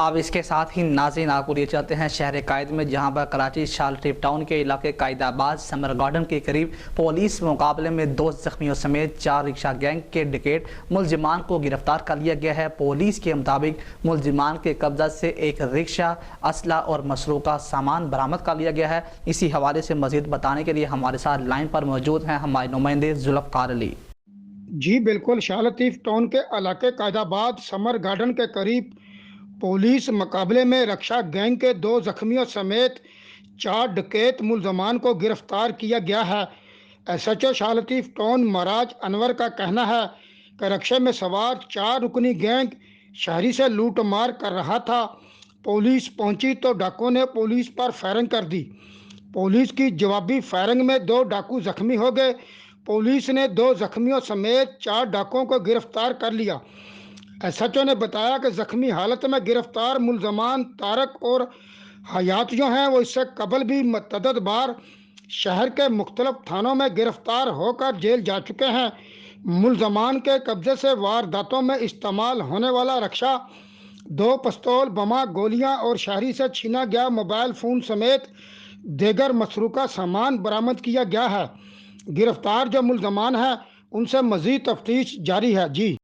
अब इसके साथ ही नाज़रीन आपको लिए चलते हैं शहर कायद में, जहां पर कराची शाल ट्रिप टाउन के इलाके कायदाबाद समर गार्डन के करीब पुलिस मुकाबले में 2 जख्मियों समेत 4 रिक्शा गैंग के डिकेट मुलजिमान को गिरफ्तार कर लिया गया है। पुलिस के मुताबिक मुलजिमान के कब्जा से एक रिक्शा, असला और मसरूका सामान बरामद कर लिया गया है। इसी हवाले से मजीद बताने के लिए हमारे साथ लाइन पर मौजूद हैं हमारे नुमाइंदे जुल्फ़कार अली। जी बिल्कुल, शाल लतीफ़ टाउन के इलाके कायदाबाद समर गार्डन के करीब पुलिस मुकाबले में रक्षा गैंग के 2 जख्मियों समेत 4 डकैत मुलजमान को गिरफ्तार किया गया है। एसएचओ शाल लतीफ़ टाउन महाराज अनवर का कहना है कि रक्षा में सवार 4 रुकनी गैंग शहरी से लूट मार कर रहा था। पुलिस पहुंची तो डाकुओं ने पुलिस पर फायरिंग कर दी। पुलिस की जवाबी फायरिंग में 2 डाकू जख्मी हो गए। पुलिस ने 2 जख्मियों समेत 4 डाकुओं को गिरफ्तार कर लिया। एसएचओ ने बताया कि जख्मी हालत में गिरफ्तार मुलजमान तारक और हयात जो हैं वो इससे कबल भी मतअद्दद बार शहर के मुख्तलिफ थानों में गिरफ्तार होकर जेल जा चुके हैं। मुलजमान के कब्जे से वारदातों में इस्तेमाल होने वाला रक्षा, 2 पिस्तौल, बमा, गोलियां और शहरी से छीना गया मोबाइल फ़ोन समेत देगर मसरूका सामान बरामद किया गया है। गिरफ्तार जो मुलजमान हैं उनसे मज़ीद तफ्तीश जारी है। जी।